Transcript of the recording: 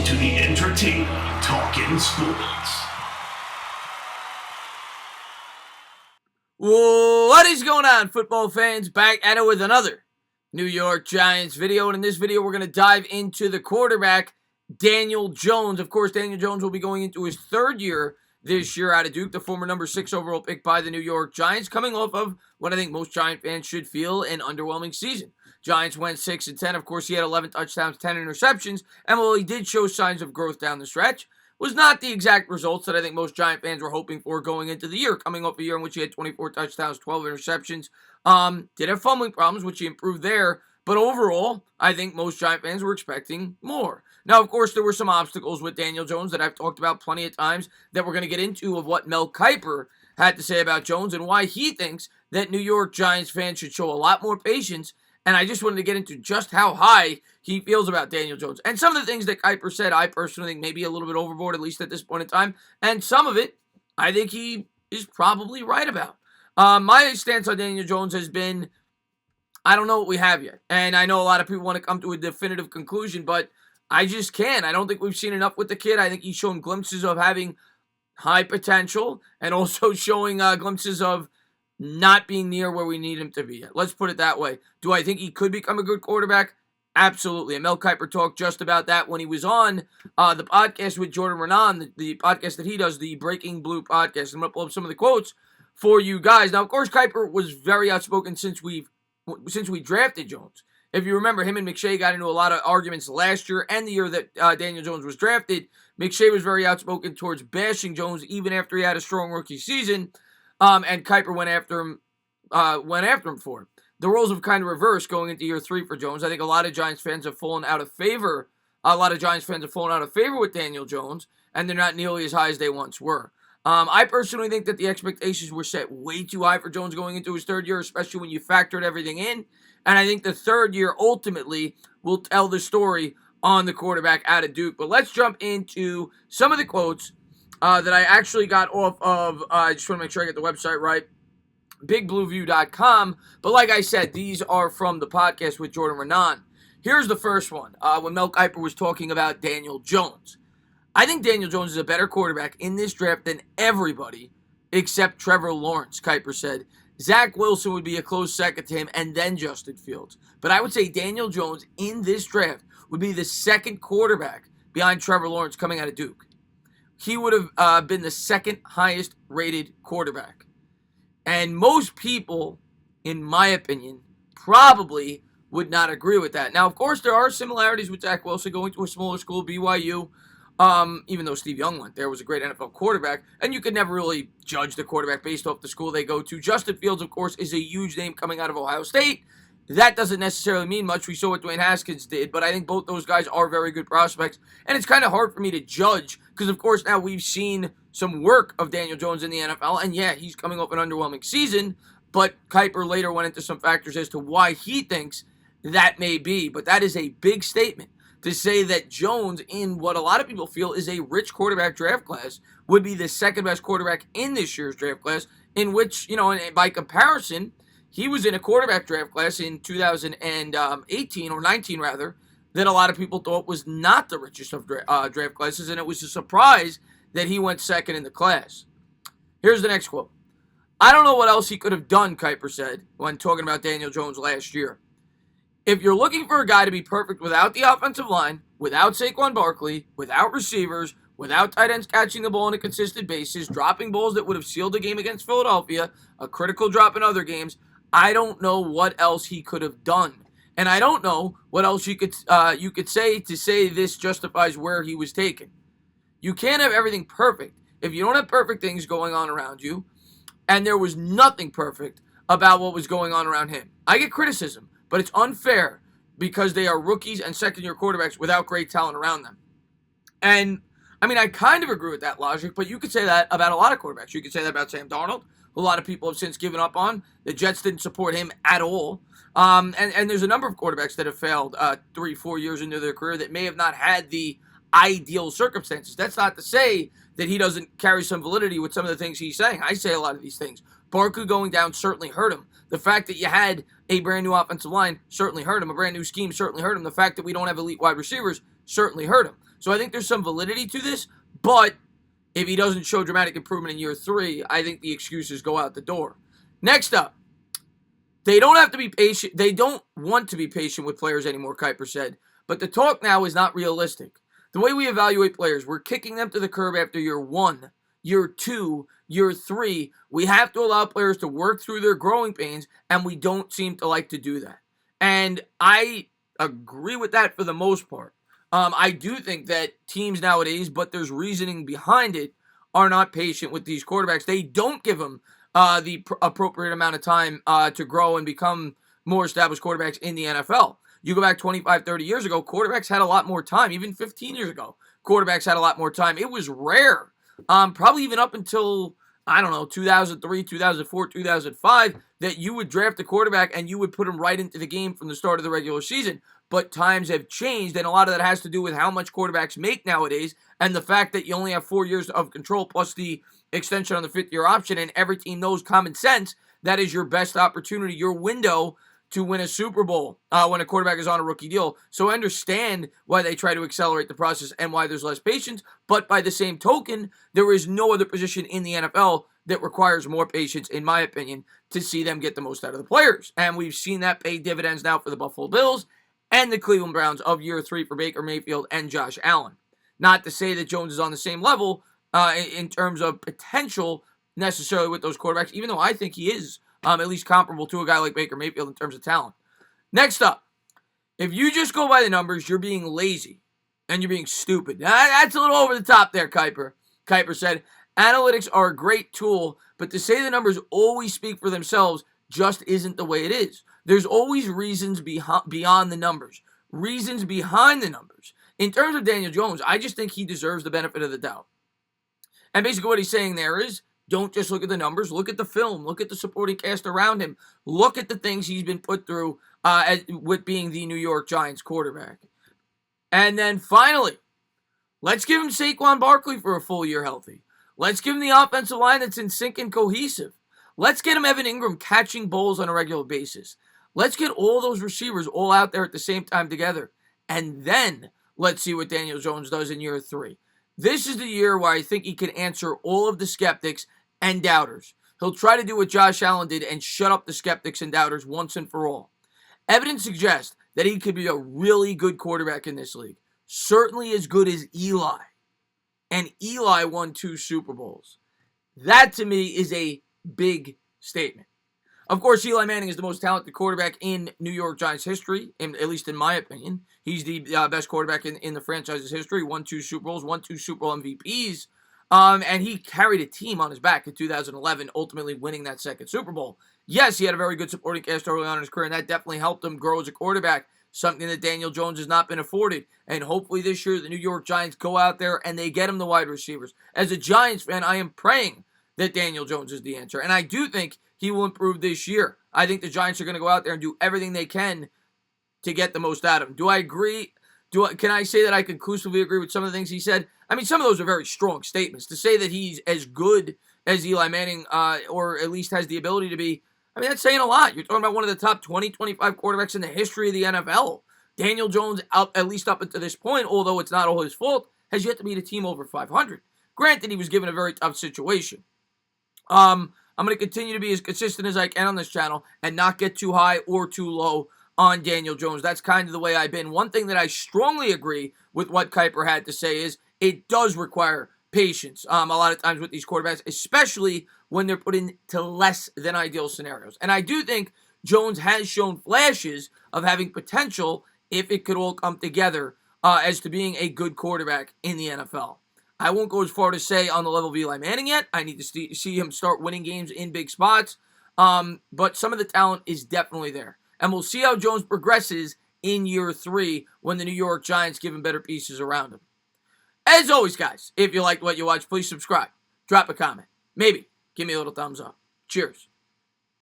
to the entertaining Talkin' Sports. What is going on, football fans? Back at it with another New York Giants video. And in this video, we're going to dive into the quarterback, Daniel Jones. Of course, Daniel Jones will be going into his third year this year out of Duke, the former number 6 overall pick by the New York Giants, coming off of what I think most Giant fans should feel an underwhelming season. Giants went 6-10. Of course, he had 11 touchdowns, 10 interceptions, and while he did show signs of growth down the stretch, was not the exact results that I think most Giant fans were hoping for going into the year, coming off a year in which he had 24 touchdowns, 12 interceptions. Did have fumbling problems, which he improved there, but overall, I think most Giant fans were expecting more. Now, of course, there were some obstacles with Daniel Jones that I've talked about plenty of times that we're going to get into of what Mel Kiper had to say about Jones and why he thinks that New York Giants fans should show a lot more patience. And I just wanted to get into just how high he feels about Daniel Jones. And some of the things that Kiper said, I personally think maybe a little bit overboard, at least at this point in time. And some of it, I think he is probably right about. My stance on Daniel Jones has been, I don't know what we have yet. And I know a lot of people want to come to a definitive conclusion, but I just can't. I don't think we've seen enough with the kid. I think he's shown glimpses of having high potential and also showing glimpses of not being near where we need him to be yet. Let's put it that way. Do I think he could become a good quarterback? Absolutely. And Mel Kiper talked just about that when he was on the podcast with Jordan Renan, the podcast that he does, the Breaking Blue podcast. I'm going to pull up some of the quotes for you guys. Now, of course, Kiper was very outspoken since we drafted Jones. If you remember, him and McShay got into a lot of arguments last year and the year that Daniel Jones was drafted. McShay was very outspoken towards bashing Jones even after he had a strong rookie season. And Kiper went after him for it. The roles have kind of reversed going into year 3 for Jones. I think a lot of Giants fans have fallen out of favor. With Daniel Jones, and they're not nearly as high as they once were. I personally think that the expectations were set way too high for Jones going into his third year, especially when you factored everything in. And I think the third year ultimately will tell the story on the quarterback out of Duke. But let's jump into some of the quotes that I actually got off of, I just want to make sure I get the website right, bigblueview.com. But like I said, these are from the podcast with Jordan Renan. Here's the first one, when Mel Kiper was talking about Daniel Jones. I think Daniel Jones is a better quarterback in this draft than everybody except Trevor Lawrence, Kiper said. Zach Wilson would be a close second to him, and then Justin Fields. But I would say Daniel Jones in this draft would be the second quarterback behind Trevor Lawrence coming out of Duke. He would have been the second highest rated quarterback. And most people, in my opinion, probably would not agree with that. Now, of course, there are similarities with Zach Wilson going to a smaller school, BYU. Even though Steve Young went there, was a great NFL quarterback. And you could never really judge the quarterback based off the school they go to. Justin Fields, of course, is a huge name coming out of Ohio State. That doesn't necessarily mean much. We saw what Dwayne Haskins did, but I think both those guys are very good prospects. And it's kind of hard for me to judge because, of course, now we've seen some work of Daniel Jones in the NFL. And, yeah, he's coming off an underwhelming season, but Kiper later went into some factors as to why he thinks that may be. But that is a big statement to say that Jones, in what a lot of people feel is a rich quarterback draft class, would be the second best quarterback in this year's draft class, in which, by comparison, he was in a quarterback draft class in 2018, or 19 rather, that a lot of people thought was not the richest of draft classes, and it was a surprise that he went second in the class. Here's the next quote. I don't know what else he could have done, Kiper said, when talking about Daniel Jones last year. If you're looking for a guy to be perfect without the offensive line, without Saquon Barkley, without receivers, without tight ends catching the ball on a consistent basis, dropping balls that would have sealed the game against Philadelphia, a critical drop in other games, I don't know what else he could have done. And I don't know what else you could say to say this justifies where he was taken. You can't have everything perfect if you don't have perfect things going on around you, and there was nothing perfect about what was going on around him. I get criticism, but it's unfair because they are rookies and second-year quarterbacks without great talent around them. And, I kind of agree with that logic, but you could say that about a lot of quarterbacks. You could say that about Sam Darnold, who a lot of people have since given up on. The Jets didn't support him at all. And there's a number of quarterbacks that have failed 3-4 years into their career that may have not had the ideal circumstances. That's not to say that he doesn't carry some validity with some of the things he's saying. I say a lot of these things. Barkley going down certainly hurt him. The fact that you had a brand new offensive line certainly hurt him. A brand new scheme certainly hurt him. The fact that we don't have elite wide receivers certainly hurt him. So I think there's some validity to this, but if he doesn't show dramatic improvement in year 3, I think the excuses go out the door. Next up, they don't have to be patient. They don't want to be patient with players anymore, Kiper said. But the talk now is not realistic. The way we evaluate players, we're kicking them to the curb after year 1, year 2, year 3. We have to allow players to work through their growing pains, and we don't seem to like to do that. And I agree with that for the most part. I do think that teams nowadays, but there's reasoning behind it, are not patient with these quarterbacks. They don't give them the appropriate amount of time to grow and become more established quarterbacks in the NFL. You go back 25, 30 years ago, quarterbacks had a lot more time. Even 15 years ago, quarterbacks had a lot more time. It was rare, probably even up until, 2003, 2004, 2005, that you would draft a quarterback and you would put him right into the game from the start of the regular season. But times have changed, and a lot of that has to do with how much quarterbacks make nowadays and the fact that you only have 4 years of control plus the extension on the 5th-year option, and every team knows common sense that is your best opportunity, your window to win a Super Bowl when a quarterback is on a rookie deal. So I understand why they try to accelerate the process and why there's less patience, but by the same token, there is no other position in the NFL that requires more patience, in my opinion, to see them get the most out of the players. And we've seen that pay dividends now for the Buffalo Bills and the Cleveland Browns of year 3 for Baker Mayfield and Josh Allen. Not to say that Jones is on the same level in terms of potential necessarily with those quarterbacks, even though I think he is at least comparable to a guy like Baker Mayfield in terms of talent. Next up, if you just go by the numbers, you're being lazy and you're being stupid. That's a little over the top there, Kiper. Kiper said, analytics are a great tool, but to say the numbers always speak for themselves just isn't the way it is. There's always reasons beyond the numbers, reasons behind the numbers. In terms of Daniel Jones, I just think he deserves the benefit of the doubt. And basically what he's saying there is, don't just look at the numbers, look at the film, look at the supporting cast around him, look at the things he's been put through with being the New York Giants quarterback. And then finally, let's give him Saquon Barkley for a full year healthy. Let's give him the offensive line that's in sync and cohesive. Let's get him Evan Ingram catching balls on a regular basis. Let's get all those receivers all out there at the same time together. And then let's see what Daniel Jones does in year 3. This is the year where I think he can answer all of the skeptics and doubters. He'll try to do what Josh Allen did and shut up the skeptics and doubters once and for all. Evidence suggests that he could be a really good quarterback in this league. Certainly as good as Eli. And Eli won 2 Super Bowls. That to me is a big statement. Of course, Eli Manning is the most talented quarterback in New York Giants history, at least in my opinion. He's the best quarterback in the franchise's history. Won 2 Super Bowls, won 2 Super Bowl MVPs. And he carried a team on his back in 2011, ultimately winning that 2nd Super Bowl. Yes, he had a very good supporting cast early on in his career, and that definitely helped him grow as a quarterback, something that Daniel Jones has not been afforded. And hopefully this year, the New York Giants go out there and they get him the wide receivers. As a Giants fan, I am praying that Daniel Jones is the answer. And I do think he will improve this year. I think the Giants are going to go out there and do everything they can to get the most out of him. Do I agree? Can I say that I conclusively agree with some of the things he said? I mean, some of those are very strong statements. To say that he's as good as Eli Manning, or at least has the ability to be, I mean, that's saying a lot. You're talking about one of the top 20, 25 quarterbacks in the history of the NFL. Daniel Jones, at least up until this point, although it's not all his fault, has yet to beat a team over 500. Granted, he was given a very tough situation. I'm going to continue to be as consistent as I can on this channel and not get too high or too low on Daniel Jones. That's kind of the way I've been. One thing that I strongly agree with what Kiper had to say is it does require patience a lot of times with these quarterbacks, especially when they're put into less than ideal scenarios. And I do think Jones has shown flashes of having potential if it could all come together as to being a good quarterback in the NFL. I won't go as far to say on the level of Eli Manning yet. I need to see him start winning games in big spots. But some of the talent is definitely there. And we'll see how Jones progresses in year 3 when the New York Giants give him better pieces around him. As always, guys, if you liked what you watched, please subscribe. Drop a comment. Maybe give me a little thumbs up. Cheers.